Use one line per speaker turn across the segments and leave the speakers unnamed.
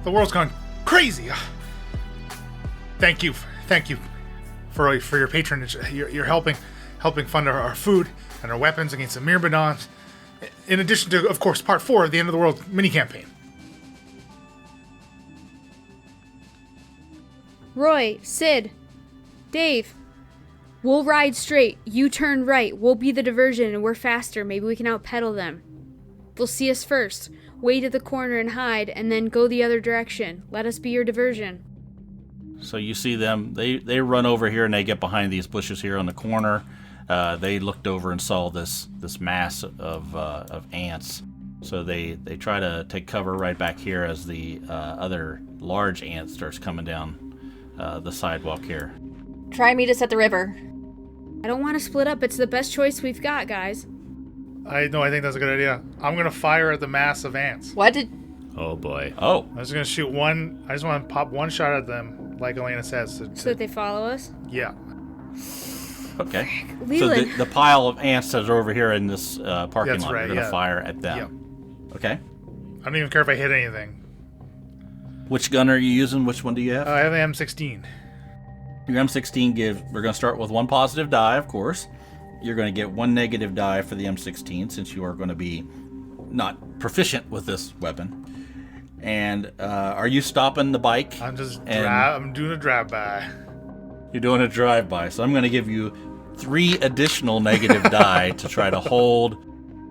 The world's gone crazy. Thank you for your patronage. You're helping fund our food and our weapons against the Myrmidons. In addition to, of course, Part 4 of the End of the World mini-campaign.
Roy, Sid, Dave, we'll ride straight. You turn right. We'll be the diversion, and we're faster. Maybe we can out-pedal them. They'll see us first. Wait at the corner and hide, and then go the other direction. Let us be your diversion.
So you see them. They run over here, and they get behind these bushes here on the corner. They looked over and saw this mass of ants. So they try to take cover right back here as the other large ant starts coming down the sidewalk here.
Try meet us at the river.
I don't want to split up. It's the best choice we've got, guys.
I think that's a good idea. I'm going to fire at the mass of ants.
What did...
Oh, boy.
Oh.
I was going to shoot one. I just want to pop one shot at them, like Alana says.
So that they follow us?
Yeah.
Okay.
Leland.
So the pile of ants that are over here in this parking
That's
lot,
right,
you're going to
yeah.
fire at them.
Yeah.
Okay.
I don't even care if I hit anything.
Which gun are you using? Which one do you have?
I have an M16.
Your M16 we're going to start with one positive die, of course. You're going to get one negative die for the M16 since you are going to be not proficient with this weapon. And are you stopping the bike?
I'm doing a drive-by.
You're doing a drive-by. So I'm going to give you 3 additional negative die to try to hold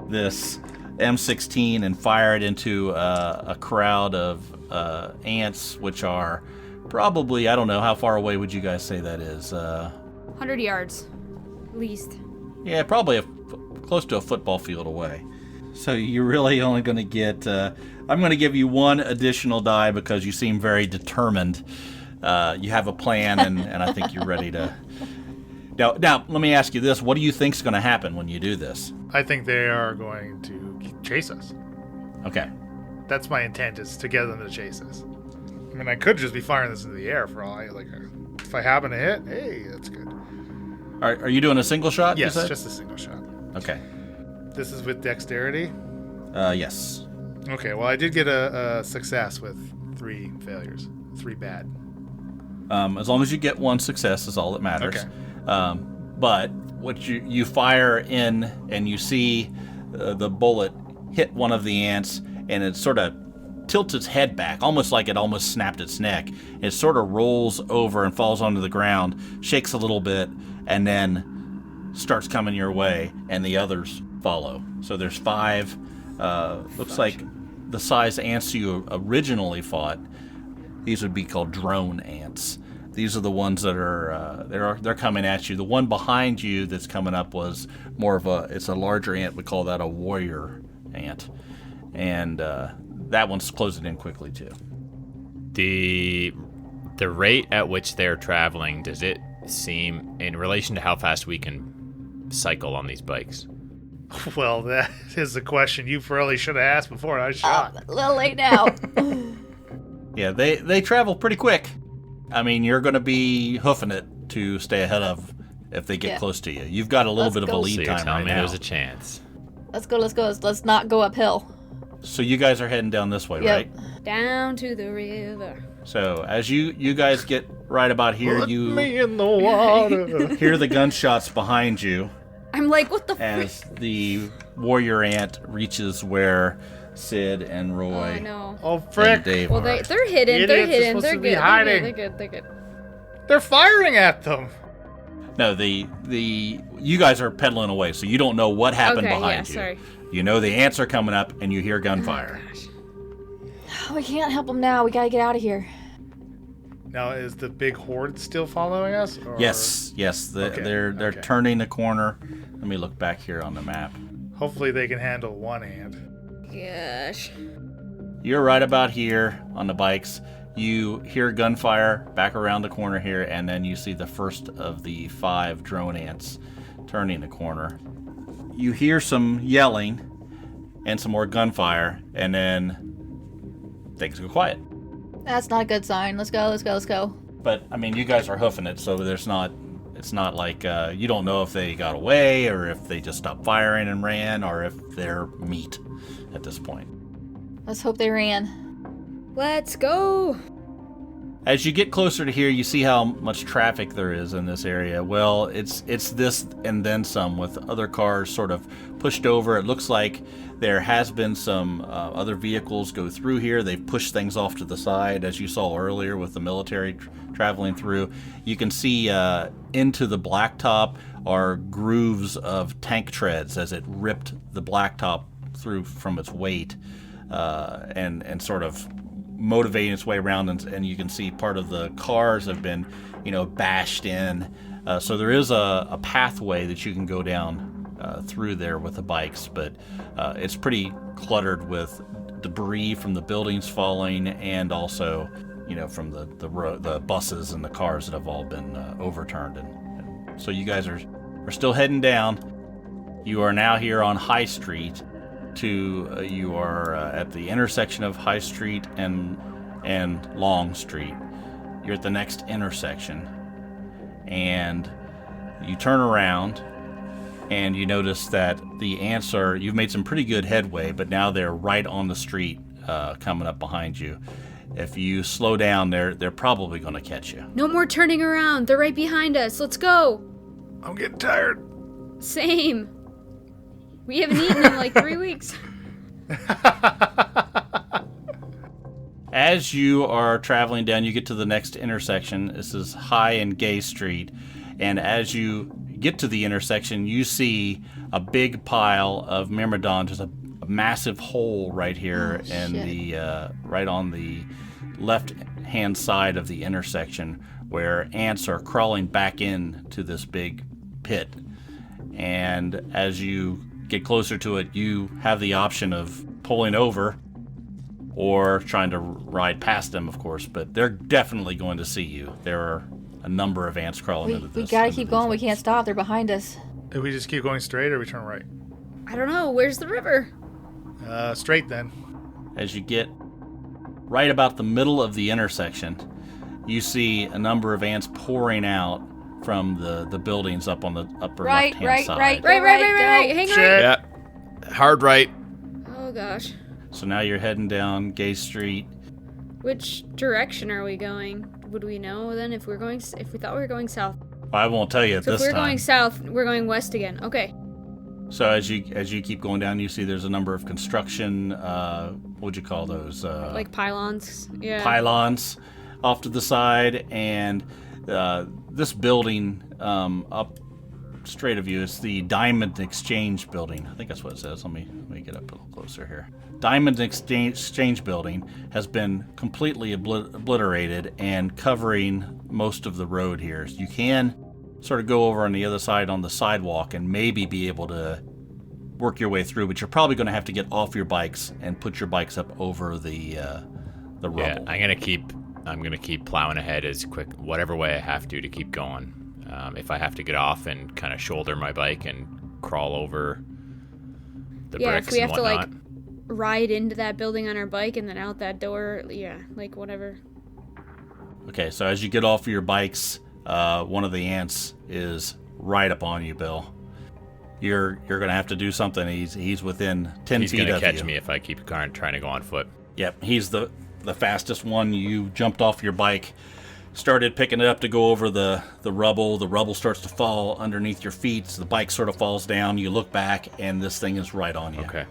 this M16 and fire it into a crowd of ants, which are probably, I don't know, how far away would you guys say that is?
100 yards, at least.
Yeah, probably close to a football field away. So you're really only going to get... I'm going to give you 1 additional die because you seem very determined. You have a plan, and I think you're ready to... Now, let me ask you this. What do you think's going to happen when you do this?
I think they are going to chase us.
Okay.
That's my intent, is to get them to chase us. I mean, I could just be firing this into the air for all I... if I happen to hit, hey, that's good.
Are you doing a single shot?
Yes,
you said?
just a single shot.
Okay.
This is with dexterity?
Yes.
Okay, well, I did get a success with 3 failures. 3 bad.
As long as you get 1 success is all that matters.
Okay.
But what you fire in and you see the bullet hit one of the ants and it sort of tilts its head back, almost like it almost snapped its neck. It sort of rolls over and falls onto the ground, shakes a little bit, and then starts coming your way, and the others follow. So there's 5. Looks like the size ants you originally fought. These would be called drone ants. These are the ones that are they're coming at you. The one behind you that's coming up was more of it's a larger ant. We call that a warrior ant, and that one's closing in quickly too.
The rate at which they're traveling, does it seem in relation to how fast we can cycle on these bikes?
Well, that is the question you probably should have asked before I shot.
A little late now.
Yeah, they travel pretty quick. I mean, you're going to be hoofing it to stay ahead of if they get close to you. You've got a little bit of a lead
So you're
time
telling
right
me
now.
there's a chance.
Let's go. Let's not go uphill.
So you guys are heading down this way,
Yep.
right?
Down to the river.
So as you guys get right about here,
Put
you
me in the water.
hear the gunshots behind you
I'm like, what the
as the warrior ant reaches where Sid and Roy
Oh, no.
Oh,
and
frick.
Dave
Well,
are.
they're hidden.
Idiots
They're
are
hidden.
supposed
They're
to be
good.
hiding.
They're good.
They're firing at them.
No, the you guys are pedaling away, so you don't know what happened
Okay,
behind
yeah,
you.
sorry.
You know the ants are coming up, and you hear gunfire.
We can't help them now. We gotta get out of here.
Now, is the big horde still following us? Or...
Yes.
Okay,
They're
okay.
turning the corner. Let me look back here on the map.
Hopefully they can handle one ant.
Gosh.
You're right about here on the bikes. You hear gunfire back around the corner here, and then you see the first of the 5 drone ants turning the corner. You hear some yelling and some more gunfire, and then things go quiet.
That's not a good sign. Let's go.
But, I mean, you guys are hoofing it, so it's not like you don't know if they got away or if they just stopped firing and ran or if they're meat at this point.
Let's hope they ran.
Let's go.
As you get closer to here, you see how much traffic there is in this area. Well, it's this and then some, with other cars sort of pushed over. It looks like there has been some other vehicles go through here. They've pushed things off to the side, as you saw earlier with the military traveling through. You can see into the blacktop are grooves of tank treads as it ripped the blacktop through from its weight, and sort of motivating its way around, and you can see part of the cars have been, bashed in. So there is a pathway that you can go down through there with the bikes, but it's pretty cluttered with debris from the buildings falling, and also, from the buses and the cars that have all been overturned. And so you guys are still heading down. You are now here on High Street. You are at the intersection of High Street and Long Street. You're at the next intersection, and you turn around, and you notice that the ants you've made some pretty good headway, but now they're right on the street, coming up behind you. If you slow down, they're probably going to catch you.
No more turning around. They're right behind us. Let's go.
I'm getting tired.
Same. We haven't eaten in like 3 weeks.
As you are traveling down, you get to the next intersection. This is High and Gay Street. And as you get to the intersection, you see a big pile of myrmidons. There's a massive hole right here right on the left-hand side of the intersection, where ants are crawling back into this big pit. And as you get closer to it, you have the option of pulling over or trying to ride past them, of course, but they're definitely going to see you. There are a number of ants crawling into this.
We gotta keep going. We can't stop. They're behind us.
If we just keep going straight, or we turn right?
I don't know. Where's the river?
Straight then.
As you get right about the middle of the intersection, you see a number of ants pouring out from the buildings up on the upper left-hand side.
Right. Hang on.
Shit.
Yeah. Hard right.
Oh, gosh.
So now you're heading down Gay Street.
Which direction are we going? Would we know then if we thought we were going south?
I won't tell you at
So
this
if we're
time.
going south, we're going west again. Okay.
So as you keep going down, you see there's a number of construction, what would you call those?
Like pylons. Yeah.
Pylons off to the side, and this building up straight of you is the Diamond Exchange Building. I think that's what it says. Let me get up a little closer here. Diamond Exchange Building has been completely obliterated and covering most of the road here. You can sort of go over on the other side on the sidewalk and maybe be able to work your way through, but you're probably going to have to get off your bikes and put your bikes up over the rubble.
Yeah, I'm gonna keep plowing ahead as quick, whatever way I have to keep going. If I have to get off and kind of shoulder my bike and crawl over the bricks
if we
and
have
whatnot.
to like ride into that building on our bike and then out that door, like whatever.
Okay, so as you get off of your bikes, one of the ants is right up on you, Bill. You're gonna have to do something. He's within 10
He's
feet of you.
gonna catch me if I keep trying to go on foot.
Yep, he's the fastest one. You jumped off your bike, started picking it up to go over the rubble. The rubble starts to fall underneath your feet. So the bike sort of falls down. You look back, and this thing is right on you.
Okay.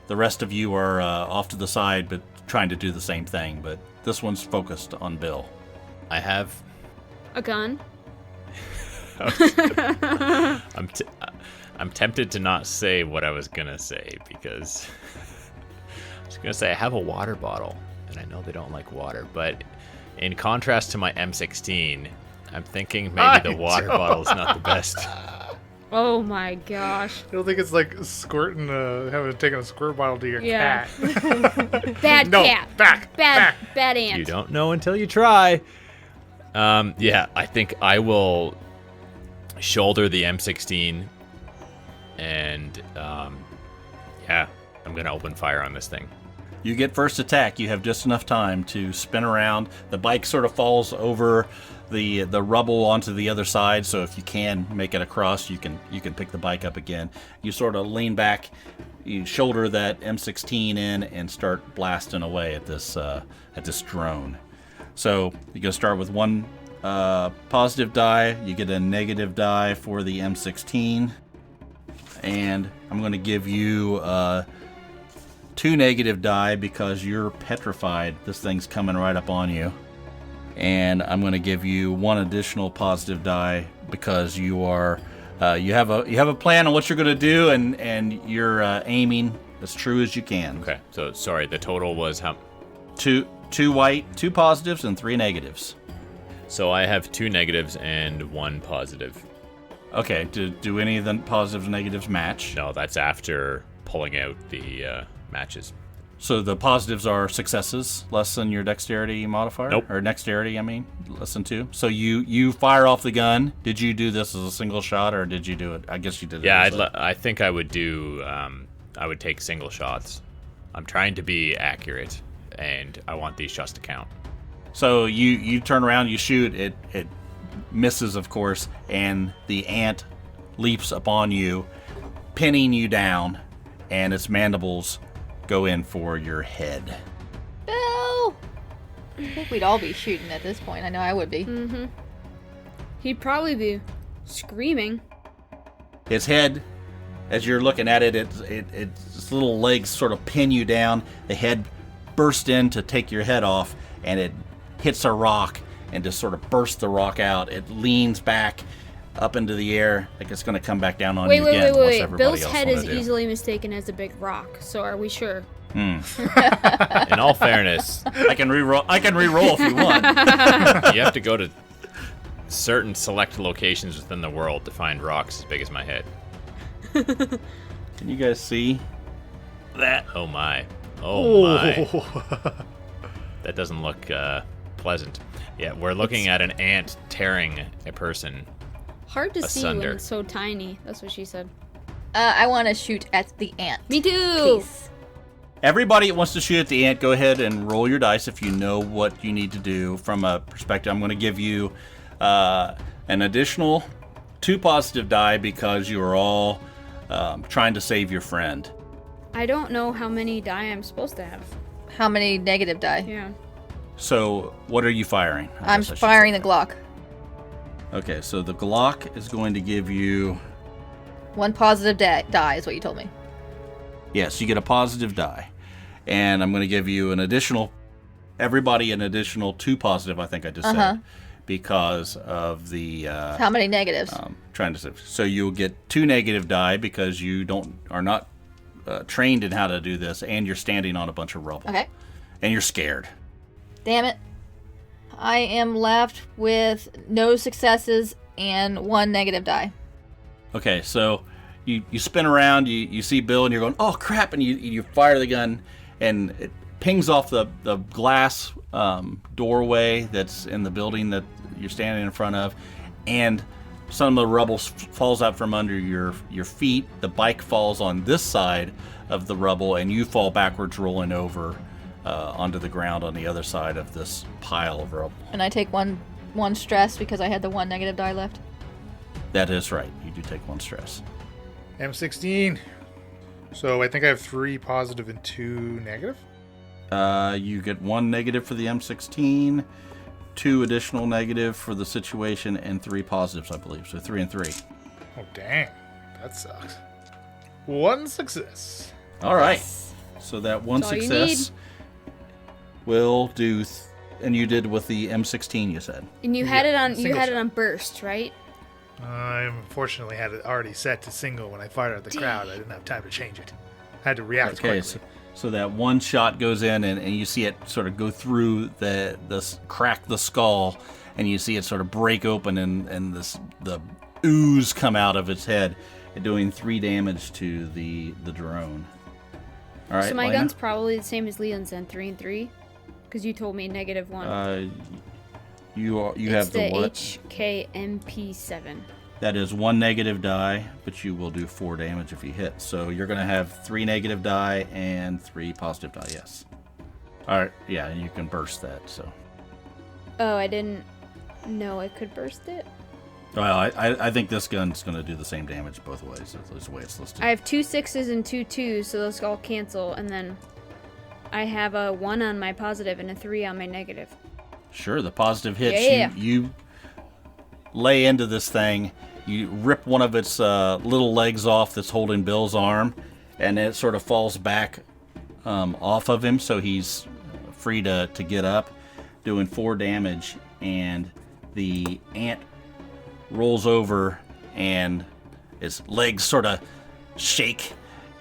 The rest of you are off to the side, but trying to do the same thing. But this one's focused on Bill.
I have.
A gun.
I'm tempted to not say what I was gonna say because I was gonna say I have a water bottle, and I know they don't like water, but in contrast to my M16, I'm thinking maybe the water bottle is not the best.
Oh my gosh.
I don't think it's like squirting, taking a squirt bottle to your cat.
Bad
No,
cat.
back.
Bad ant.
You don't know until you try. Yeah, I think I will shoulder the M16 and, yeah, I'm going to open fire on this thing.
You get first attack. You have just enough time to spin around. The bike sort of falls over the rubble onto the other side, so if you can make it across, you can pick the bike up again. You sort of lean back, you shoulder that M16 in, and start blasting away at this drone. So you're gonna start with one positive die. You get a negative die for the M16, and I'm going to give you 2 negative die because you're petrified. This thing's coming right up on you. And I'm going to give you 1 additional positive die because you are you have a plan on what you're going to do, and you're aiming as true as you can.
Okay. So sorry, the total was how?
2 white, 2 positives, and 3 negatives.
So I have 2 negatives and 1 positive.
Okay. Do any of the positives and negatives match?
No, that's after pulling out the matches.
So the positives are successes, less than your dexterity modifier?
Nope.
Or dexterity, less than 2. So you fire off the gun. Did you do this as a single shot, or did you do it? I guess you did it.
Yeah, I think I would do. I would take single shots. I'm trying to be accurate, and I want these shots to count.
So you turn around, you shoot. It misses, of course, and the ant leaps upon you, pinning you down, and its mandibles go in for your head.
Bill! I think we'd all be shooting at this point. I know I would be.
Mm-hmm. He'd probably be screaming.
Its head, as you're looking at it, its little legs sort of pin you down. The head bursts in to take your head off, and it hits a rock and just sort of bursts the rock out. It leans back up into the air like it's going to come back down on you again.
Wait. Bill's head is easily mistaken as a big rock, so are we sure?
In all fairness,
I can re-roll if you want.
you have to go to certain select locations within the world to find rocks as big as my head.
Can you guys see that?
Oh my. My. That doesn't look pleasant. Yeah, we're looking at an ant tearing a person.
Hard to see
asunder.
when it's so tiny. That's what she said.
I want to shoot at the ant.
Me too.
Please.
Everybody that wants to shoot at the ant, go ahead and roll your dice if you know what you need to do from a perspective. I'm going to give you an additional 2 positive die because you are all trying to save your friend.
I don't know how many die I'm supposed to have.
How many negative die?
Yeah.
So what are you firing?
I'm firing the Glock.
Okay, so the Glock is going to give you...
1 positive die is what you told me.
Yes, you get a positive die. And I'm going to give you an additional... Everybody an additional 2 positive, I think I just said. Because of the...
How many negatives?
Trying to say. So you'll get 2 negative die because you are not trained in how to do this, and you're standing on a bunch of rubble.
Okay.
And you're scared.
Damn it. I am left with no successes and 1 negative die.
Okay, so you spin around, you see Bill, and you're going, oh crap, and you fire the gun, and it pings off the glass doorway that's in the building that you're standing in front of, and some of the rubble falls out from under your feet. The bike falls on this side of the rubble, and you fall backwards, rolling over onto the ground on the other side of this pile of rubble.
And I take one stress because I had the 1 negative die left.
That is right. You do take 1 stress.
M16. So I think I have 3 positive and 2 negative.
You get 1 negative for the M16, 2 additional negative for the situation, and 3 positives, I believe. So 3 and 3.
Oh, dang. That sucks. 1 success.
All right. So that 1
That's all you
success will do... and you did with the M16, you said.
And you had it on
single shot.
on burst, right?
I unfortunately had it already set to single when I fired at the crowd. I didn't have time to change it. I had to react
Okay,
quickly.
so that 1 shot goes in, and you see it sort of go through crack the skull, and you see it sort of break open, and the ooze come out of its head, doing 3 damage to the drone. All right,
So my
Lena?
gun's probably the same as Leland's then, 3 and 3, because you told me -1.
You
It's
have the what?
HKMP7.
That is 1 negative die, but you will do 4 damage if you hit. So you're going to have 3 negative die and 3 positive die, yes. All right, yeah, you can burst that. So.
Oh, I didn't know I could burst it.
Well, I think this gun's going to do the same damage both ways. That's the way it's listed.
I have 2 6s and 2 2s, so those all cancel, and then I have a 1 on my positive and a 3 on my negative.
Sure, the positive hits.
Yeah.
You lay into this thing. You rip one of its little legs off that's holding Bill's arm, and it sort of falls back off of him, so he's free to get up, doing 4 damage, and the ant rolls over, and its legs sort of shake,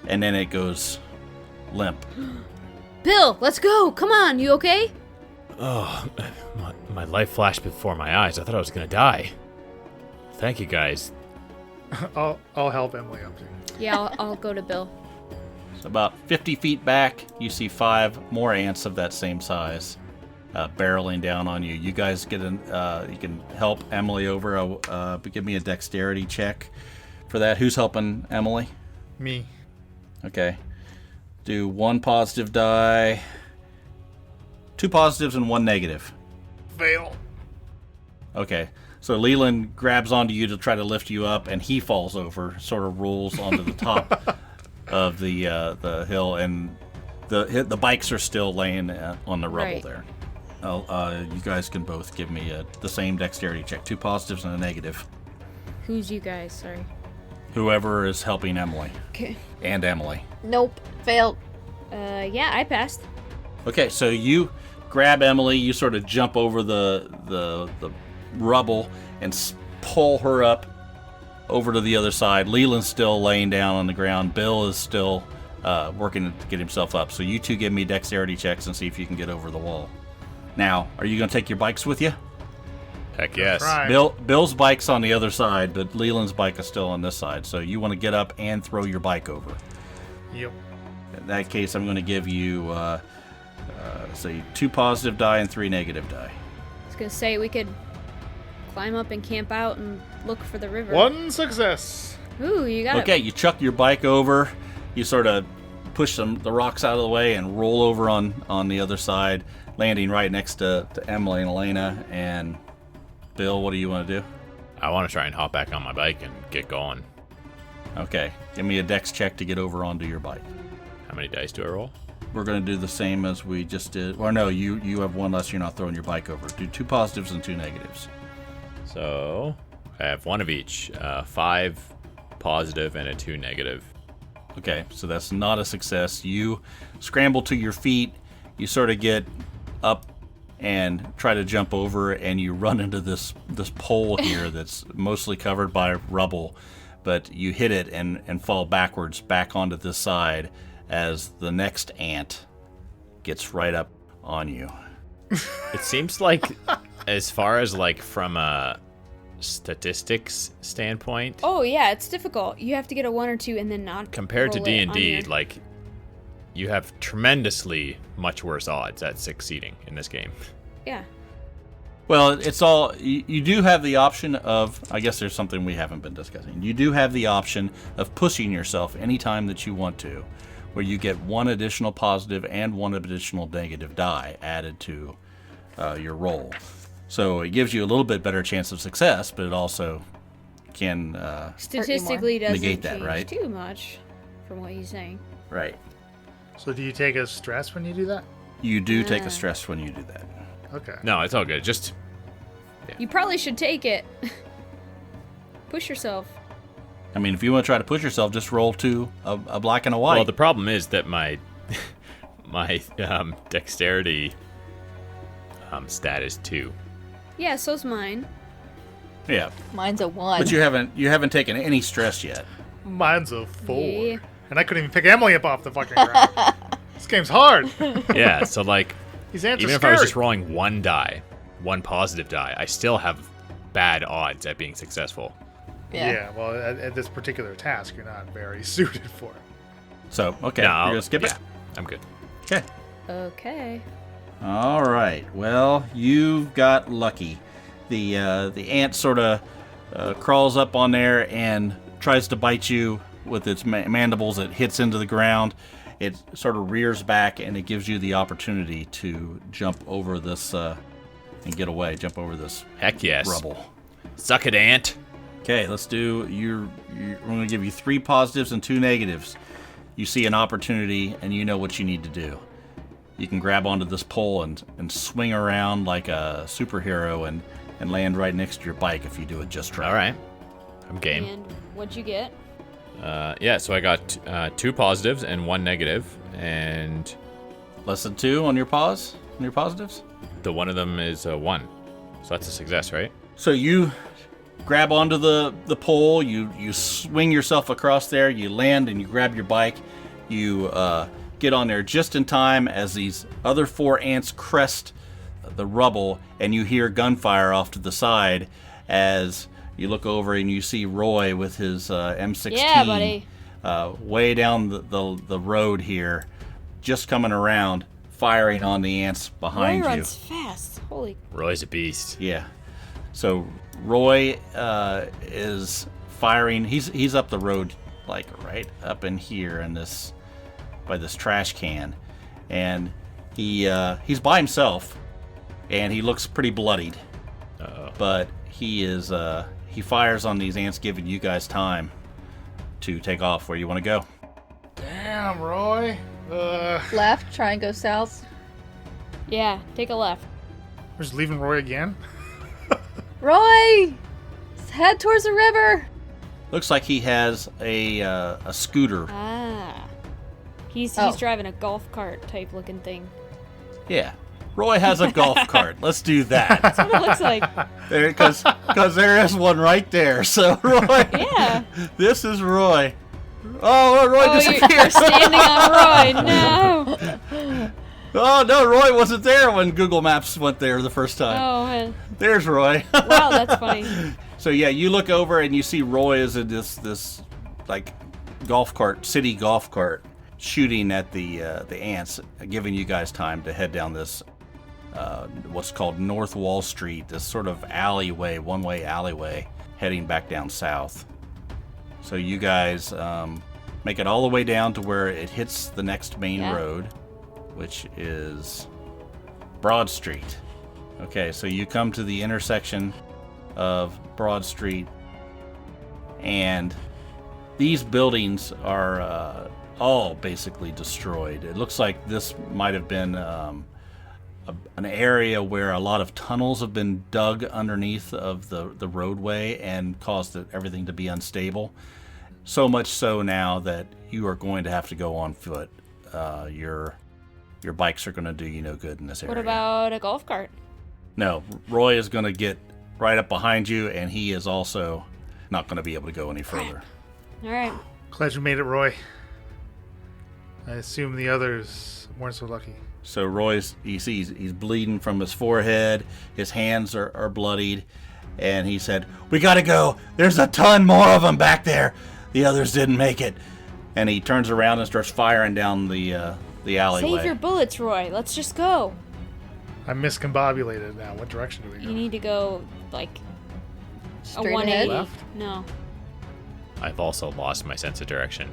and then it goes limp.
Bill, let's go! Come on, you okay?
Oh, my life flashed before my eyes. I thought I was gonna die. Thank you, guys.
I'll help Emily up too.
Yeah, I'll go to Bill.
So about 50 feet back, you see 5 more ants of that same size barreling down on you. You guys get you can help Emily over. Give me a dexterity check for that. Who's helping Emily?
Me.
Okay. Do 1 positive die, 2 positives and 1 negative.
Fail.
Okay. So Leland grabs onto you to try to lift you up, and he falls over, sort of rolls onto the top of the hill, and the bikes are still laying on the rubble
Right.
there. You guys can both give me the same dexterity check, 2 positives and a negative.
Who's you guys? Sorry.
Whoever is helping Emily.
Okay.
And Emily.
Nope. Failed.
Yeah, I passed.
Okay, so you grab Emily, you sort of jump over the rubble and pull her up over to the other side. Leland's still laying down on the ground. Bill is still working to get himself up. So you two give me dexterity checks and see if you can get over the wall. Now, are you going to take your bikes with you?
Heck yes.
Right.
Bill's bike's on the other side, but Leland's bike is still on this side. So you want to get up and throw your bike over.
Yep.
In that case, I'm going to give you, say, 2 positive die and 3 negative die.
I was gonna say we could climb up and camp out and look for the river.
1 success.
Ooh, you got
Okay,
it.
you chuck your bike over. You sort of push the rocks out of the way and roll over on the other side, landing right next to Emily and Alana. And Bill, what do you want to do?
I want to try and hop back on my bike and get going.
Okay, give me a dex check to get over onto your bike.
How many dice do I roll?
We're going to do the same as we just did. Or no, you have 1 less. You're not throwing your bike over. Do 2 positives and 2 negatives.
So I have 1 of each. 5 positive and a 2 negative.
Okay, so that's not a success. You scramble to your feet. You sort of get up and try to jump over, and you run into this pole here that's mostly covered by rubble. But you hit it and fall backwards back onto this side as the next ant gets right up on you.
It seems like, as far as like from a statistics standpoint,
Oh yeah, it's difficult. You have to get a 1 or 2 and then not
compared to
roll it on
D&D,
your-
like you have tremendously much worse odds at succeeding in this game.
Yeah.
Well, it's all you do have the option of. I guess there's something we haven't been discussing. You do have the option of pushing yourself anytime that you want to, where you get 1 additional positive and 1 additional negative die added to your roll. So it gives you a little bit better chance of success, but it also can
Statistically doesn't
Negate that,
change
right?
too much from what he's saying.
right.
So do you take a stress when you do that?
You do take a stress when you do that.
Okay.
No, it's all good. Just
You probably should take it. Push yourself.
I mean, if you want to try to push yourself, just roll 2, a black and a white.
well, the problem is that my dexterity stat is 2.
Yeah, so's mine.
yeah,
Mine's a 1.
but you haven't taken any stress yet.
Mine's a 4.
Yeah.
And I couldn't even pick Emily up off the fucking ground. This game's hard.
Yeah, so like
These ants
even
are
if I was
scary.
just rolling 1 die, 1 positive die, I still have bad odds at being successful.
Yeah, well, at this particular task, you're not very suited for it.
So, okay,
No,
you're
I'll-
going to skip it?
yeah, I'm good.
Okay.
Okay.
All right. Well, you've got lucky. The ant sort of crawls up on there and tries to bite you with its mandibles. It hits into the ground, it sort of rears back, and it gives you the opportunity to jump over this and get away. Jump over this
Heck yes.
rubble.
Suck it, ant.
Okay, let's do. We're going to give you 3 positives and 2 negatives. You see an opportunity, and you know what you need to do. You can grab onto this pole and swing around like a superhero and land right next to your bike if you do it just right.
All right. I'm game.
And what'd you get?
Yeah, so I got 2 positives and 1 negative, and
Less than 2 on your positives.
the one of them is 1. So that's a success, right?
So you grab onto the pole, you swing yourself across there, you land, and you grab your bike. You get on there just in time as these other 4 ants crest the rubble, and you hear gunfire off to the side as you look over and you see Roy with his M16
Yeah, buddy.
way down the road here, just coming around, firing on the ants behind
Roy
you.
runs fast. Holy.
Roy's a beast.
Yeah. So Roy is firing. He's up the road, like right up in here in this by this trash can, and he's by himself, and he looks pretty bloodied.
Uh-oh.
But he fires on these ants, giving you guys time to take off. Where you want to go?
Damn, Roy.
Left, try and go south.
Yeah, take a left.
We're just leaving Roy again?
Roy! Let's head towards the river.
Looks like he has a scooter.
Ah. He's
Oh.
driving a golf cart type looking thing.
Yeah. Roy has a golf cart. Let's do that.
That's what it looks like.
Because there is one right there. So Roy,
Yeah.
this is Roy. Oh, Roy
Oh,
disappeared.
you're standing on Roy. No.
Oh no, Roy wasn't there when Google Maps went there the first time.
Oh, man.
There's Roy.
Wow, that's funny.
So yeah, you look over and you see Roy is in this like city golf cart, shooting at the ants, giving you guys time to head down this what's called North Wall Street, this sort of alleyway, one-way alleyway, heading back down south. So you guys make it all the way down to where it hits the next main
Yeah.
road, which is Broad Street. Okay, so you come to the intersection of Broad Street, and these buildings are all basically destroyed. It looks like this might have been an area where a lot of tunnels have been dug underneath of the roadway and caused everything to be unstable. So much so now that you are going to have to go on foot. Your bikes are going to do you no good in this area.
What about a golf cart?
No, Roy is going to get right up behind you, and he is also not going to be able to go any further.
All right.
Glad you made it, Roy. I assume the others weren't so lucky.
So Roy's, he's bleeding from his forehead, his hands are bloodied, and he said, "We gotta go. There's a ton more of them back there. The others didn't make it." And he turns around and starts firing down the alleyway.
Save your bullets, Roy. Let's just go.
I'm miscombobulated now. What direction do we
You
go?
need to go, like, a
Straight
180.
ahead.
Left?
No.
I've also lost my sense of direction.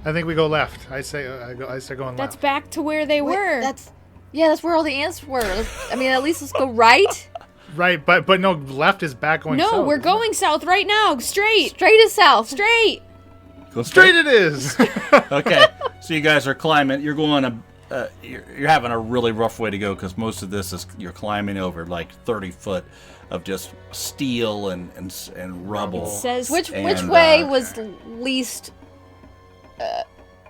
I think we go left. I say going
That's
left.
back to where they
Wait,
were.
that's where all the ants were. I mean, at least let's go right.
Right, but no, left is back going south.
No, we're
isn't it?
going south right now. Straight.
Straight is south.
Straight.
Go
Straight it is.
Okay, so you guys are climbing. You're going you're having a really rough way to go because most of this is you're climbing over like 30 foot of just steel and rubble.
It says
Which
And,
way was least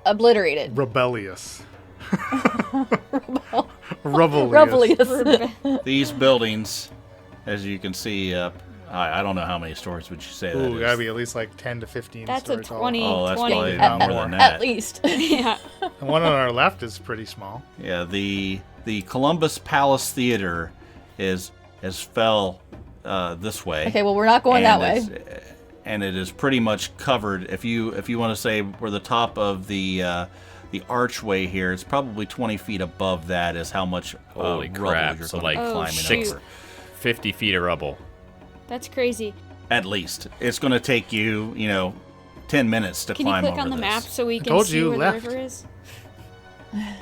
obliterated?
Rebellious. Rebellious.
Rebellious.
These buildings, as you can see up, I don't know how many stories would you say that
Ooh,
is?
gotta be at least like 10 to 15
That's a
stories tall.
20.
Oh, that's
20.
probably
Not
more
more.
than that.
At least.
Yeah.
The one on our left is pretty small.
Yeah, the Columbus Palace Theater has fell this way.
Okay, well, we're not going that way.
And it is pretty much covered. If you want to say where the top of the archway here, it's probably 20 feet above that is how much
Holy
rubble
crap,
you're
so
going to
like
be
Oh,
climbing
shoot.
over.
50 feet of rubble.
That's crazy.
At least. It's going to take you, 10 minutes to
Can you
climb
click
over
on the
this.
map so we can
told
see
you,
where
left.
the river is?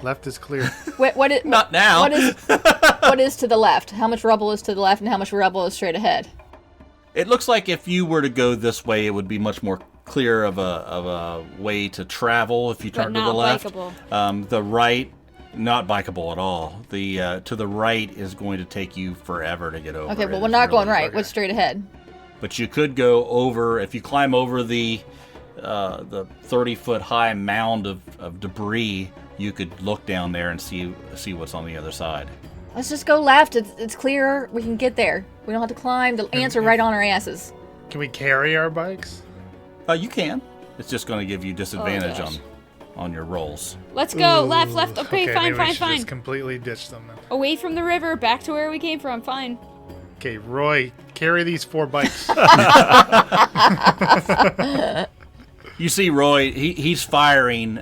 Left is clear.
Not now.
What is to the left? How much rubble is to the left, and how much rubble is straight ahead?
It looks like if you were to go this way, it would be much more clear of a way to travel if you turn to the left.
Bikeable.
The right, not bikeable at all. The to the right is going to take you forever to get over.
Okay,
It
but we're
is
not going
really
right. What's straight ahead?
But you could go over, if you climb over the 30-foot high mound of debris, you could look down there and see what's on the other side.
Let's just go left. It's clearer. We can get there. We don't have to climb. The ants are right on our asses.
Can we carry our bikes?
You can. It's just going to give you disadvantage
gosh.
on your rolls.
Let's go. Left. Okay,
maybe we
fine.
should just completely ditch them then.
Away from the river, back to where we came from. Fine.
Okay, Roy, carry these 4 bikes.
You see Roy, he's firing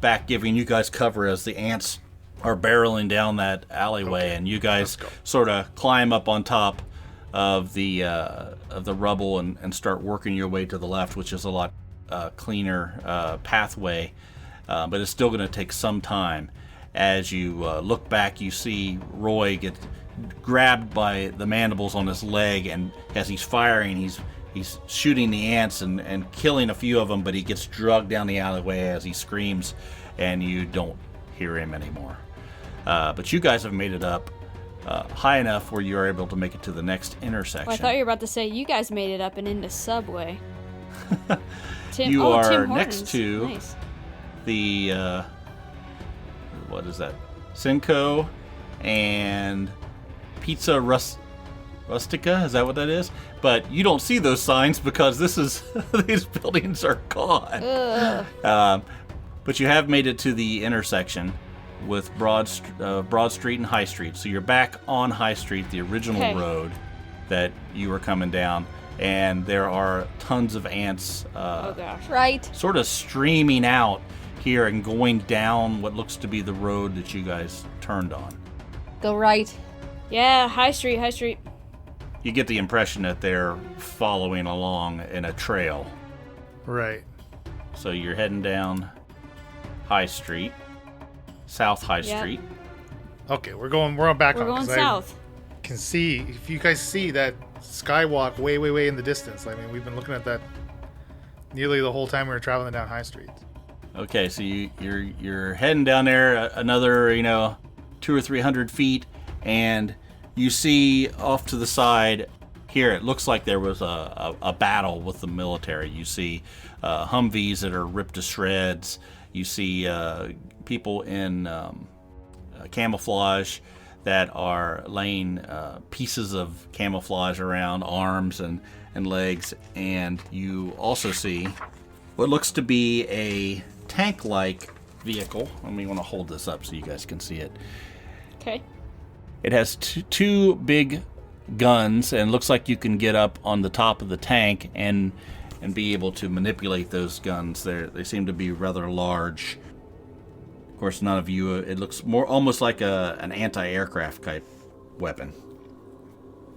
back, giving you guys cover as the ants are barreling down that alleyway, and you guys sort of climb up on top of the rubble and start working your way to the left, which is a lot cleaner pathway, but it's still going to take some time. As you look back, you see Roy get grabbed by the mandibles on his leg, and as he's firing, he's shooting the ants and killing a few of them, but he gets dragged down the alleyway as he screams, and you don't hear him anymore. But you guys have made it up high enough where you are able to make it to the next intersection.
Well, I thought you were about to say you guys made it up and into Subway.
You
Tim
are
Hortons.
next to
Nice.
the what is that? Cinco and Pizza Rustica, is that what that is? But you don't see those signs because these buildings are gone. But you have made it to the intersection with Broad Street and High Street. So you're back on High Street, the original road that you were coming down, and there are tons of ants
Oh gosh.
Right.
sort of streaming out here and going down what looks to be the road that you guys turned on.
Go right.
Yeah, High Street.
You get the impression that they're following along in a trail.
Right.
So you're heading down High Street, South High
Yep.
Street.
Okay, we're going back
We're
on.
going
'cause
south.
I can see, if you guys see that skywalk way in the distance. I mean, we've been looking at that nearly the whole time we were traveling down High Street.
Okay, so you're heading down there another 200 or 300 feet, and you see off to the side here. It looks like there was a battle with the military. You see Humvees that are ripped to shreds. You see people in camouflage that are laying pieces of camouflage around arms and legs, and you also see what looks to be a tank-like vehicle. I mean, I want to hold this up so you guys can see it.
Okay.
It has two big guns, and looks like you can get up on the top of the tank and be able to manipulate those guns. They seem to be rather large. Of course, none of you. It looks more almost like an anti-aircraft type weapon.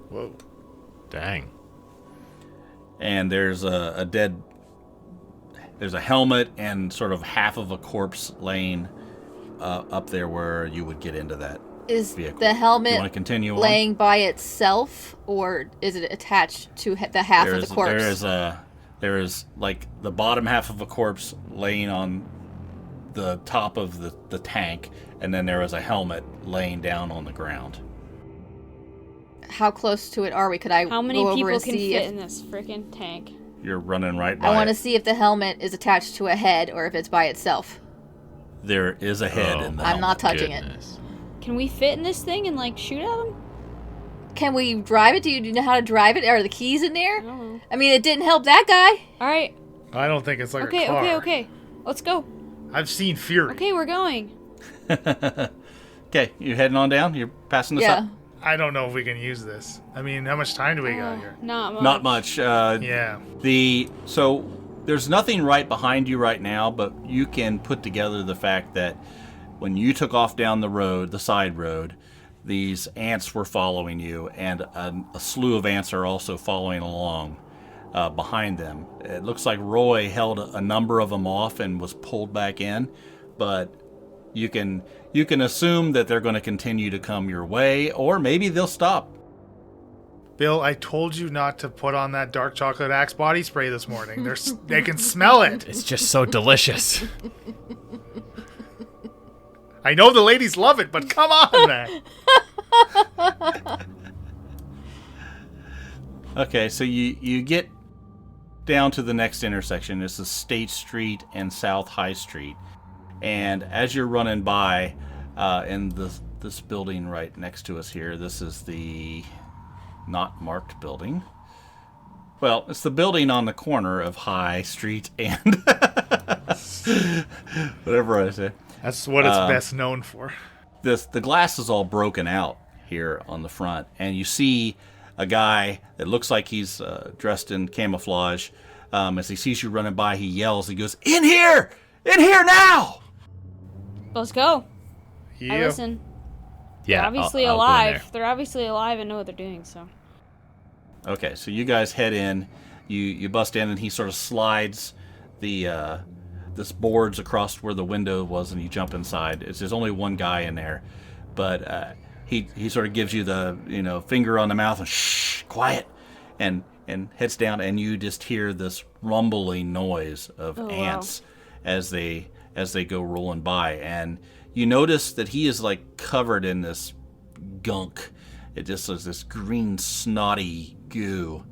Whoa.
Dang.
And there's there's a helmet and sort of half of a corpse laying up there where you would get into that
Is
vehicle.
the
You
helmet
want to continue on?
laying by itself, or is it attached to the half of the corpse?
There is like the bottom half of a corpse laying on the top of the tank, and then there is a helmet laying down on the ground.
How close to it are we? Could I
How many
go over
people
and
can
see
fit
if
in this freaking tank?
You're running right by
I want to
it.
see if the helmet is attached to a head or if it's by itself.
There is a head in the
I'm not
helmet.
touching it.
Goodness.
Can we fit in this thing and like shoot at them?
Can we drive it? Do you know how to drive it? Are the keys in there?
I don't know.
I mean, it didn't help that guy.
All right.
I don't think it's like a car.
Okay. Let's go.
I've seen Fury.
Okay, we're going.
Okay, you heading on down? You're passing this
Yeah.
up?
I don't know if we can use this. I mean, how much time do we got here?
Not much.
Not much.
Yeah.
So there's nothing right behind you right now, but you can put together the fact that when you took off down the road, the side road, these ants were following you, and a slew of ants are also following along behind them. It looks like Roy held a number of them off and was pulled back in, but you can assume that they're going to continue to come your way, or maybe they'll stop.
Bill, I told you not to put on that dark chocolate Axe body spray this morning. They can smell it.
It's just so delicious.
I know the ladies love it, but come on, man.
Okay, so you get down to the next intersection. This is State Street and South High Street. And as you're running by in this building right next to us here, this is the not marked building. Well, it's the building on the corner of High Street and whatever I say.
That's what it's best known for.
The glass is all broken out here on the front, and you see a guy that looks like he's dressed in camouflage. As he sees you running by, he yells. He goes, "In here! In here now!"
Let's go.
Yeah.
I listen.
Yeah,
They're obviously
I'll go in
alive.
there.
They're obviously alive and know what they're doing, so.
Okay, so you guys head in. You bust in, and he sort of slides the this boards across where the window was, and you jump inside. There's only one guy in there, but he sort of gives you the finger on the mouth and shh, quiet, and heads down, and you just hear this rumbling noise of ants as they go rolling by, and you notice that he is like covered in this gunk. It just is this green snotty goo,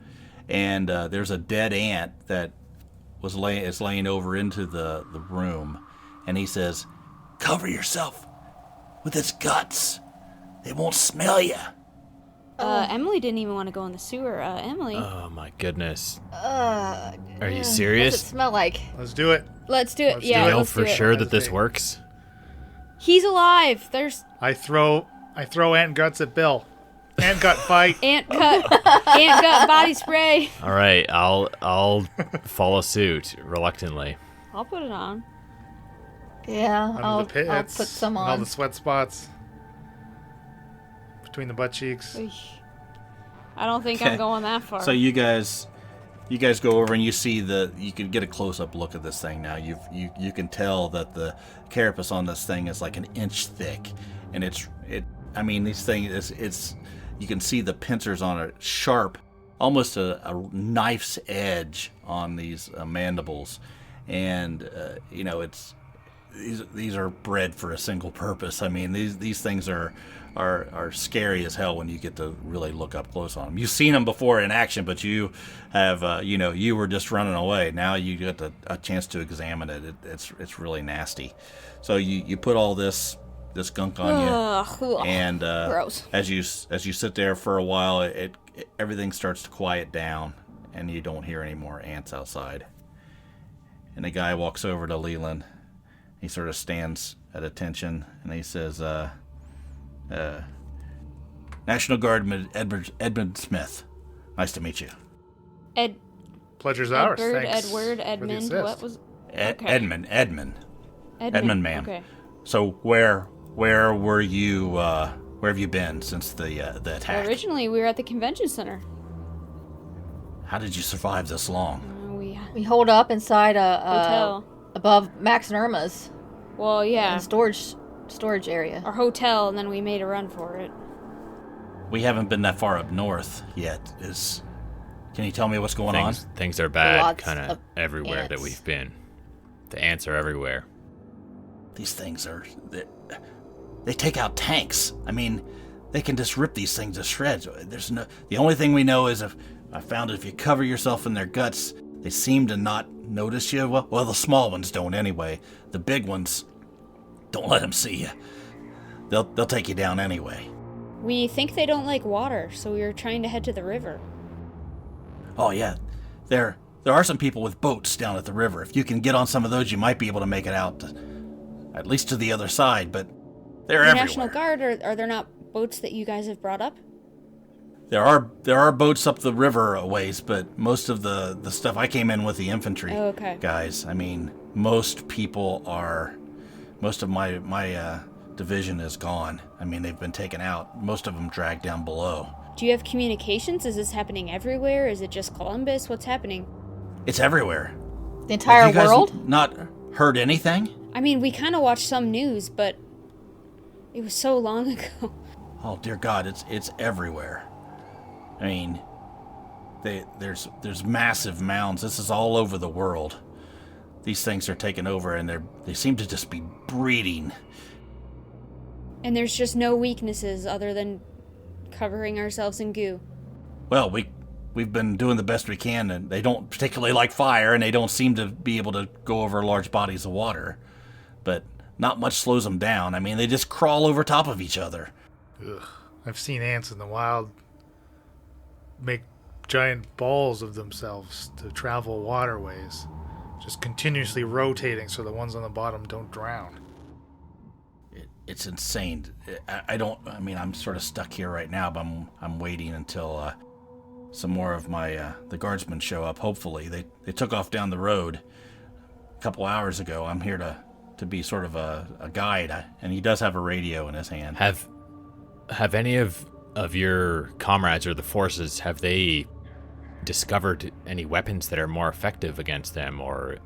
and there's a dead ant that is laying over into the room, and he says, "Cover yourself with its guts. They won't smell you."
Emily didn't even want to go in the sewer. Emily.
Oh my goodness.
Are
Are you
What's it
serious?
smell like?
Let's do it.
Let's do it.
Let's
Yeah,
do it.
You know
let's
for
do it.
sure that this
Hesitate.
works?
He's alive. There's
I throw ant guts at Bill. Ant gut fight.
ant gut body spray.
All right, I'll follow suit reluctantly.
I'll put it on.
Yeah,
Under
I'll
the pits.
put some
and all
on.
the sweat spots between the butt cheeks.
Eesh. I don't think
Okay.
I'm going that far.
So you guys go over and you see you can get a close-up look at this thing now. You can tell that the carapace on this thing is like an inch thick, and these things it's you can see the pincers on it sharp, almost a knife's edge on these mandibles, and it's these are bred for a single purpose. I mean, these things are scary as hell when you get to really look up close on them. You've seen them before in action, but you have you were just running away. Now you get a chance to examine it. It's really nasty. So you put all this gunk on you,
Ugh,
and
gross.
as you sit there for a while, everything starts to quiet down, and you don't hear any more ants outside. And the guy walks over to Leland. He sort of stands at attention, and he says, "National Guardman Edmund Smith. Nice to meet you."
Pleasure's ours.
Edward,
Thanks
Edward,
for the
Edmund.
assist.
What was? Okay.
Edmund,
Edmund,
ma'am.
Okay.
So where were you? Where have you been since the attack?
Originally, we were at the convention center.
How did you survive this long?
We hold up inside a
Hotel.
above Max and Irma's
Well, yeah,
storage area.
our hotel, and then we made a run for it.
We haven't been that far up north yet. Can you tell me what's going on?
Things are bad
Lots
kind
of
of everywhere that
ants.
we've been. The ants are everywhere.
These things they take out tanks. I mean, they can just rip these things to shreds. The only thing we know is if you cover yourself in their guts, they seem to not notice you. Well, the small ones don't anyway. The big ones, don't let them see you. They'll take you down anyway.
We think they don't like water, so we were trying to head to the river.
Oh yeah, there are some people with boats down at the river. If you can get on some of those, you might be able to make it out, at least to the other side. But they're
The
everywhere.
National Guard, are there not boats that you guys have brought up?
There are boats up the river a ways, but most of the stuff I came in with the infantry
Oh, okay.
guys. I mean, most of my division is gone. I mean, they've been taken out. Most of them dragged down below.
Do you have communications? Is this happening everywhere? Is it just Columbus? What's happening?
It's everywhere.
The entire
Have you guys
world?
not heard anything?
I mean, we kind of watched some news, but it was so long ago.
Oh dear God, it's everywhere. I mean, there's massive mounds. This is all over the world. These things are taking over, and they seem to just be breeding.
And there's just no weaknesses other than covering ourselves in goo.
Well, we've been doing the best we can, and they don't particularly like fire, and they don't seem to be able to go over large bodies of water. But not much slows them down. I mean, they just crawl over top of each other.
Ugh. I've seen ants in the wild make giant balls of themselves to travel waterways, just continuously rotating so the ones on the bottom don't drown.
It's insane. I'm sort of stuck here right now, but I'm waiting until some more of my the guardsmen show up. Hopefully, they took off down the road a couple hours ago. I'm here to be sort of a guide, and he does have a radio in his hand.
Have any of your comrades or the forces, have they discovered any weapons that are more effective against them, or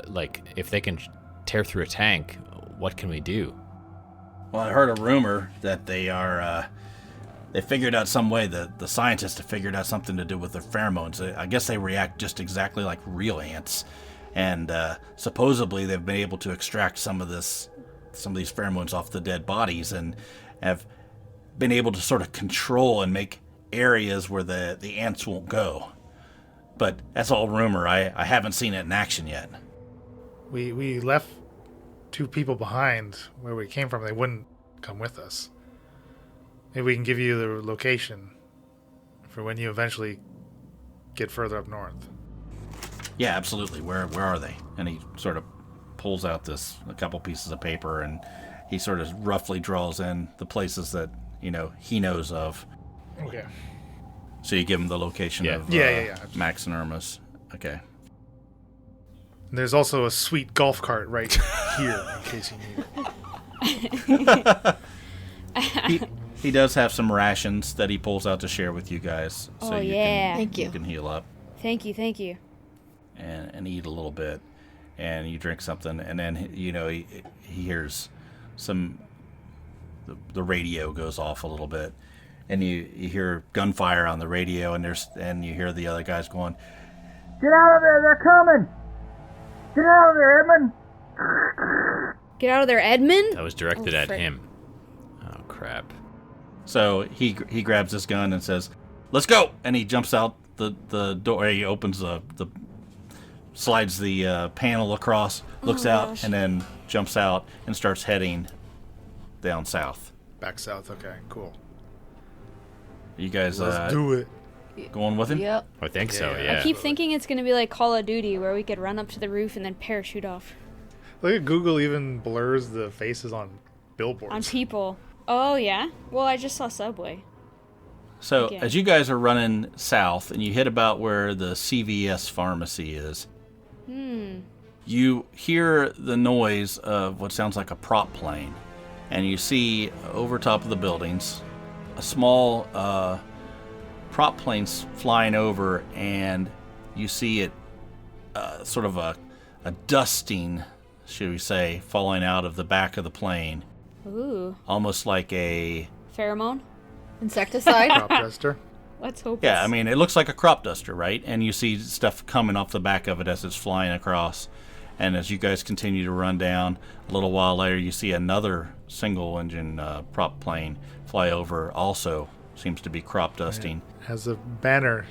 like if they can tear through a tank, what can we do?
Well, I heard a rumor that they figured out some way, the scientists have figured out something to do with their pheromones. I guess they react just exactly like real ants, and supposedly they've been able to extract some of these pheromones off the dead bodies, and have been able to sort of control and make areas where the ants won't go. But that's all rumor. I haven't seen it in action yet.
We left 2 people behind where we came from. They wouldn't come with us. Maybe we can give you the location for when you eventually get further up north.
Yeah, absolutely. Where are they? And he sort of pulls out a couple pieces of paper, and he sort of roughly draws in the places that he knows of.
Okay.
So you give him the location of
Yeah.
Max and Irma's. Okay.
And there's also a sweet golf cart right here in case you need it.
He does have some rations that he pulls out to share with you guys, so
Thank you.
You can heal up
Thank you.
and eat a little bit, and you drink something, and then he hears the radio goes off a little bit, and you hear gunfire on the radio, and you hear the other guys going, "Get out of there! They're coming! Get out of there, Edmund!"
Get out of there, Edmund?
That was directed at
frick.
him. Oh, crap.
So he grabs his gun and says, "Let's go!" And he jumps out the door. He opens slides the panel across, looks out,
gosh.
and then jumps out and starts heading down south.
Back south. Okay, cool.
You guys
Let's do it.
going with him?
Yep.
I think so,
Yeah.
yeah.
I keep thinking it's going to be like Call of Duty where we could run up to the roof and then parachute off.
Look at Google even blurs the faces on billboards.
On people. Oh, yeah? Well, I just saw Subway.
So
Okay.
as you guys are running south and you hit about where the CVS pharmacy is, you hear the noise of what sounds like a prop plane, and you see over top of the buildings a small prop plane's flying over, and you see it sort of a dusting, should we say, falling out of the back of the plane,
Ooh.
almost like a...
Pheromone?
Insecticide.
Crop duster.
Let's hope
Yeah,
it's-
I mean, it looks like a crop duster, right? And you see stuff coming off the back of it as it's flying across. And as you guys continue to run down, a little while later, you see another single-engine prop plane fly over, also seems to be crop dusting.
Has a banner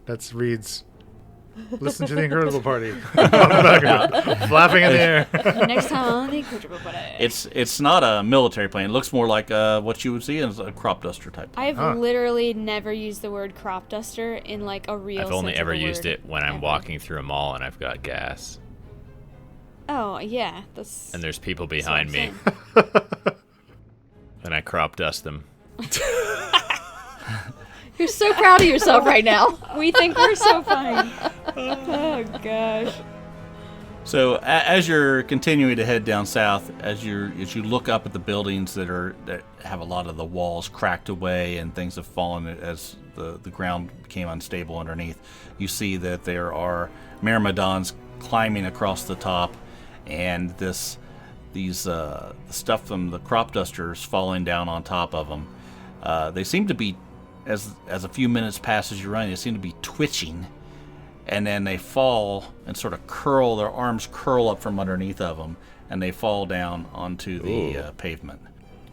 that reads, "Listen to the Incorrigible Party." On the background, flapping in the air.
Next time on the Incorrigible Party.
It's not a military plane. It looks more like what you would see as a crop duster type plane.
I've literally never used the word crop duster in like a real
I've only
sense of
ever
the
used
word
it when I'm
ever.
walking through a mall and I've got gas.
Oh, yeah. That's...
And there's people
that's what I'm
behind me,
saying.
and I crop dust them.
You're so proud of yourself right now.
We think we're so fine. Oh, gosh.
So as you're continuing to head down south, as you look up at the buildings that have a lot of the walls cracked away and things have fallen as the ground became unstable underneath, you see that there are myrmidons climbing across the top, and these stuff from the crop dusters falling down on top of them. They seem to be, as a few minutes pass as you're running, they seem to be twitching, and then they fall and sort of curl. Their arms curl up from underneath of them, and they fall down onto the pavement.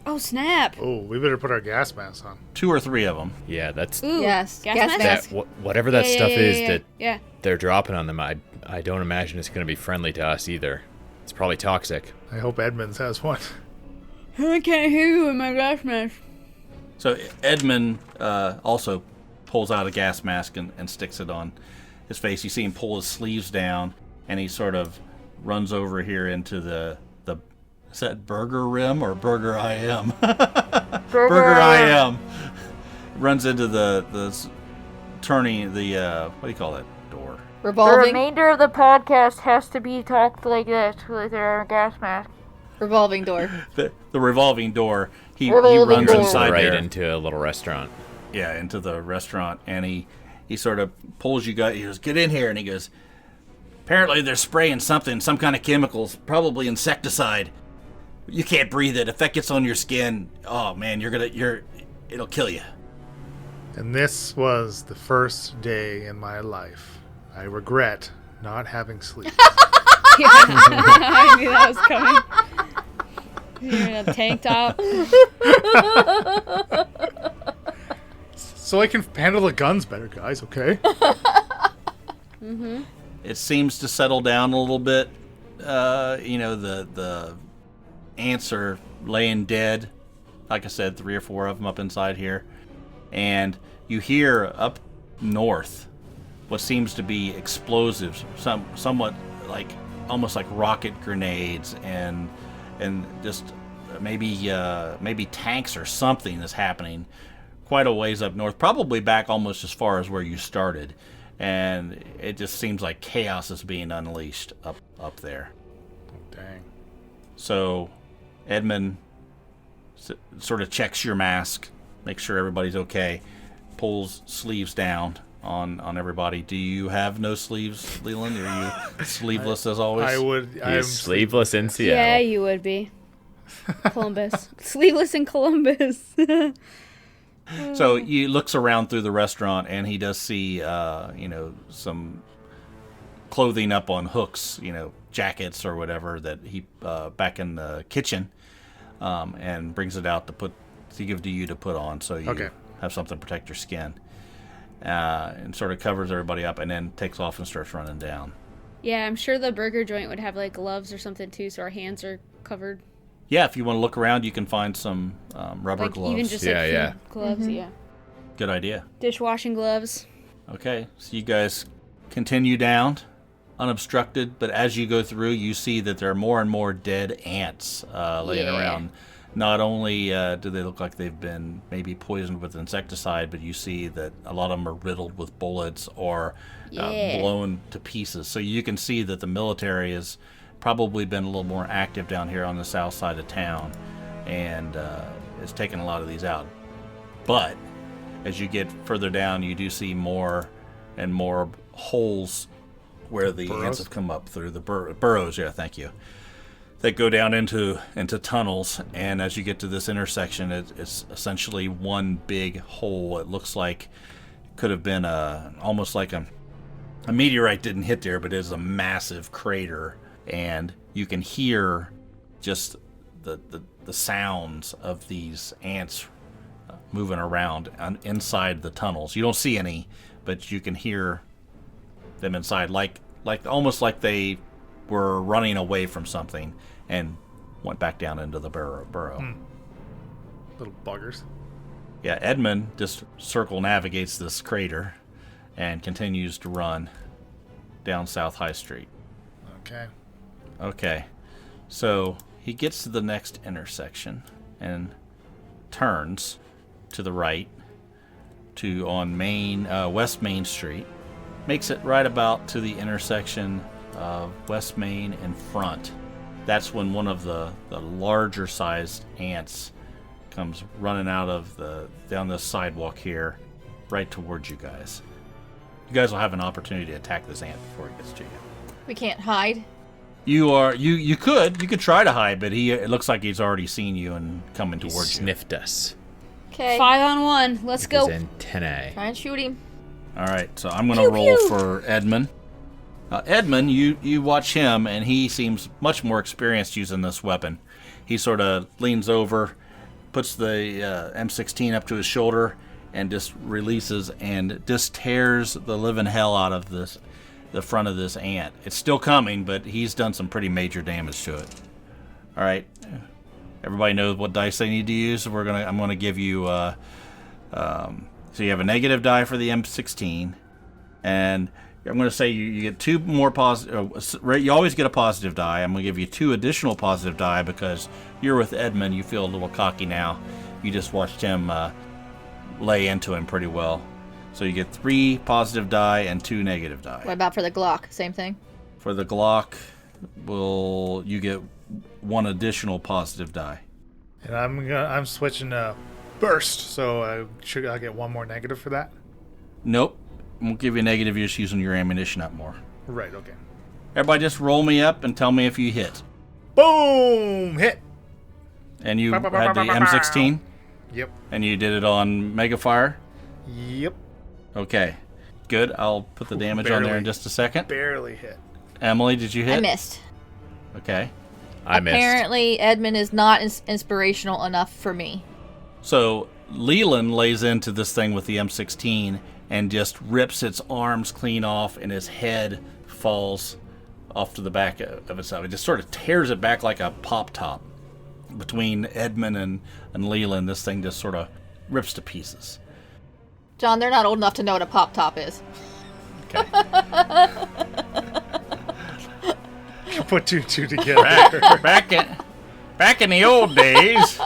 Oh, snap.
Oh, we better put our gas masks on.
2 or 3 of them.
Yeah, that's
Ooh,
Yes,
gas
gas
mask?
mask.
whatever that stuff is that
Yeah.
they're dropping on them. I don't imagine it's going to be friendly to us either. It's probably toxic.
I hope Edmonds has one.
I can't hear you in my gas mask.
So Edmund also pulls out a gas mask and sticks it on his face. You see him pull his sleeves down, and he sort of runs over here into the is that Burger Rim or Burger I Am? Burger I Am. Runs into the turning the what do you call that door?
Revolving.
remainder of the podcast has to be talked like this with our gas mask.
Revolving door.
The revolving door. He
Revolving
runs
door.
inside
right
there.
into a little restaurant.
Yeah, into the restaurant, and he sort of pulls you guys. He goes, "Get in here," and he goes, "Apparently they're spraying something, some kind of chemicals, probably insecticide. You can't breathe it. If that gets on your skin, oh man, it'll kill you."
And this was the first day in my life. I regret not having sleep.
I knew that was coming. You're in a tank top.
So I can handle the guns better, guys, okay?
It seems to settle down a little bit. The ants are laying dead. Like I said, 3 or 4 of them up inside here. And you hear up north what seems to be explosives, somewhat like almost like rocket grenades, and just maybe tanks or something is happening quite a ways up north, probably back almost as far as where you started. And it just seems like chaos is being unleashed up there.
Dang.
So Edmund sort of checks your mask, makes sure everybody's okay, pulls sleeves down on everybody. Do you have no sleeves, Leland? Are you sleeveless as always?
I would.
He's sleeveless in Seattle.
Yeah, you would be. Columbus. Sleeveless in Columbus.
So he looks around through the restaurant, and he does see, some clothing up on hooks, jackets or whatever that he back in the kitchen, and brings it out to give to you to put on, so you have something to protect your skin, and sort of covers everybody up, and then takes off and starts running down.
Yeah, I'm sure the burger joint would have like gloves or something too, so our hands are covered.
Yeah, if you want to look around, you can find some rubber
Like
gloves.
even just
Yeah,
like
yeah.
food gloves, yeah.
Good idea.
Dishwashing gloves.
Okay, so you guys continue down, unobstructed, but as you go through, you see that there are more and more dead ants laying around. Not only do they look like they've been maybe poisoned with insecticide, but you see that a lot of them are riddled with bullets or blown to pieces. So you can see that the military has probably been a little more active down here on the south side of town, and has taken a lot of these out. But as you get further down, you do see more and more holes where the ants have come up through the burrows. Yeah, thank you. That go down into tunnels, and as you get to this intersection, it's essentially one big hole. It looks like it could have been almost like a meteorite didn't hit there, but it is a massive crater, and you can hear just the sounds of these ants moving around inside the tunnels. You don't see any, but you can hear them inside, like almost like they were running away from something and went back down into the burrow.
Little buggers.
Yeah, Edmund just circle navigates this crater and continues to run down South High Street. Okay. So he gets to the next intersection and turns to the right on West Main Street. Makes it right about to the intersection of West Main and Front. That's when one of the larger sized ants comes running down the sidewalk here, right towards you guys. You guys will have an opportunity to attack this ant before it gets to you.
We can't hide.
You could try to hide, but it looks like he's already seen you and coming
He
towards you.
sniffed us.
Okay.
5 on 1. Let's
His
go.
antennae.
Try and shoot him.
All right, so I'm gonna roll for Edmund. Edmund, you watch him, and he seems much more experienced using this weapon. He sort of leans over, puts the M16 up to his shoulder, and just releases and just tears the living hell out of the front of this ant. It's still coming, but he's done some pretty major damage to it. All right, everybody knows what dice they need to use. So I'm gonna give you. So you have a negative die for the M16, and I'm going to say you get 2 more positive. You always get a positive die. I'm going to give you 2 additional positive die because you're with Edmund. You feel a little cocky now. You just watched him lay into him pretty well. So you get 3 positive die and 2 negative die.
What about for the Glock? Same thing?
For the Glock, you get 1 additional positive die.
And I'm switching to burst, so I'll get 1 more negative for that.
Nope. We'll give you a negative. You're just using your ammunition up more.
Right. Okay.
Everybody just roll me up and tell me if you hit.
Boom! Hit.
And you had the M16?
Yep.
And you did it on Megafire?
Yep.
Okay. Good. I'll put the damage on there in just a second.
Barely hit.
Emily, did you hit?
I missed.
Okay.
I missed.
Apparently, Edmund is not inspirational enough for me.
So Leland lays into this thing with the M16 and just rips its arms clean off, and his head falls off to the back of itself. It just sort of tears it back like a pop top. Between Edmund and Leland, this thing just sort of rips to pieces.
John, they're not old enough to know what a pop top is.
Okay.
Put 2 and 2 together.
Back in the old days.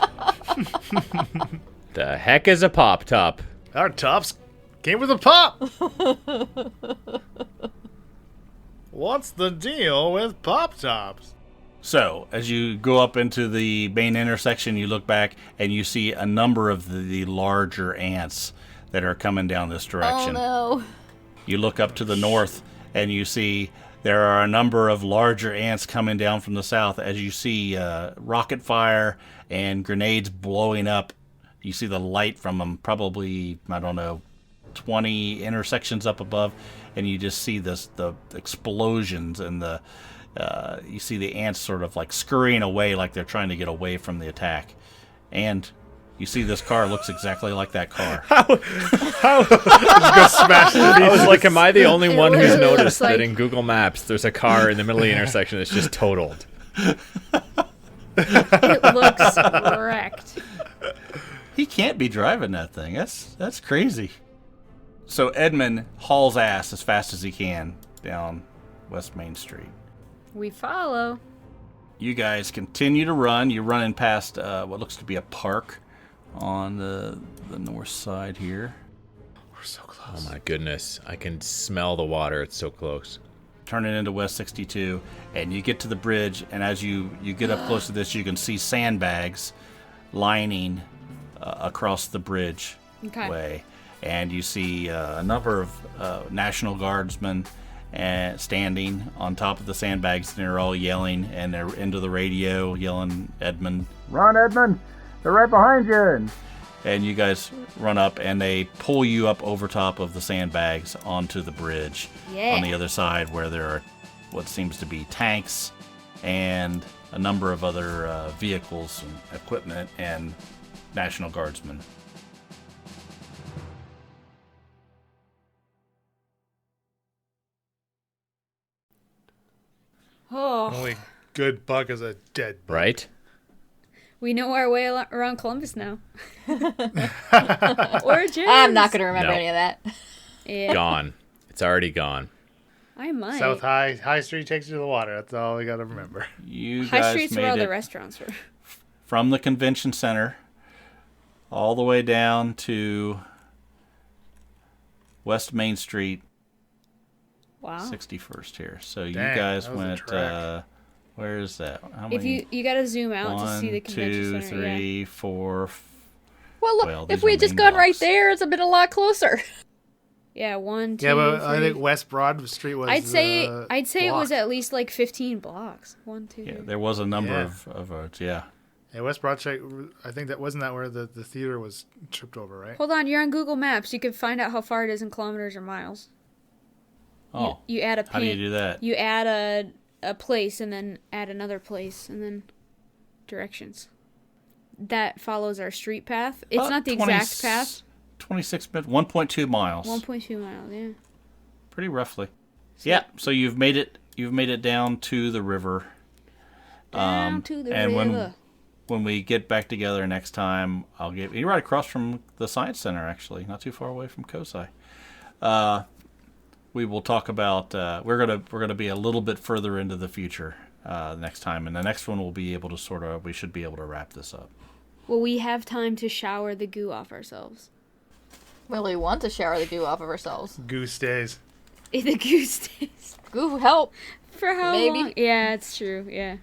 The heck is a pop top?
Our tops came with a pop. What's the deal with pop tops?
So, as you go up into the main intersection, you look back and you see a number of the larger ants that are coming down this direction.
Oh no.
You look up to the north and you see there are a number of larger ants coming down from the south. As you see rocket fire and grenades blowing up, you see the light from them, probably, 20 intersections up above, and you just see the explosions and you see the ants sort of like scurrying away like they're trying to get away from the attack. And you see this car looks exactly like that car.
I was like, am I the only one who's
literally
noticed
looks
that
like-
in Google Maps there's a car in the middle of the intersection that's just totaled?
It looks wrecked.
He can't be driving that thing. That's crazy. So Edmund hauls ass as fast as he can down West Main Street.
We follow.
You guys continue to run. You're running past what looks to be a park on the north side here.
We're so close.
Oh my goodness. I can smell the water. It's so close.
Turning into West 62, and you get to the bridge, and as you get up close to this, you can see sandbags lining across the bridge way. And you see a number of National Guardsmen standing on top of the sandbags, and they're all yelling, and they're into the radio yelling, Edmund, run, Edmund! They're right behind you! And you guys run up, and they pull you up over top of the sandbags onto the bridge on the other side, where there are what seems to be tanks and a number of other vehicles and equipment and National Guardsmen.
Oh,
Only good bug is a dead bug.
Right?
we know our way around Columbus now. Origins.
I'm not going to remember
No.
any of that.
Yeah,
Gone. It's already gone.
I might.
South High Street takes you to the water. That's all we got to remember.
You
High
guys
Street's where
made
all the
it
restaurants were.
from the convention center all the way down to West Main Street,
Wow.
61st here. So you
Dang,
guys
that was a
went.
trek.
Where is that? How
If
many?
you gotta zoom out to see the
1,
convention
2,
center. Yeah.
3, 4.
Well, look,
Well,
if
these
we
are
had just
main
gone right
blocks.
there, it's been a lot closer.
Yeah, 1, 2,
Yeah, but
3.
I think West Broad Street was.
I'd say it was
blocked.
at least like 15 blocks. 1, 2, 3.
Yeah, there was a number
Yeah.
of roads. Yeah.
Yeah, West Broad Street. I think that wasn't that where the theater was tripped over, right?
Hold on, you're on Google Maps. You can find out how far it is in kilometers or miles.
Oh,
You add a
how do you
pin-
do that?
You add a place and then add another place and then directions. That follows our street path. It's
About
not the
20
exact path.
26 minutes, 1.2 miles.
1.2 miles, yeah.
Pretty roughly. Yeah. So you've made it. You've made it down to the river.
Down to the
and
river.
when we get back together next time, I'll give you're right across from the science center. Actually, not too far away from Kosai. We will talk about. We're gonna be a little bit further into the future next time, and the next one will be able to we should be able to wrap this up.
Will we have time to shower the goo off ourselves?
Will we want to shower the goo off of ourselves?
Goose days.
The goo stays.
Goo help.
For how
Maybe.
long? Yeah, it's true, yeah.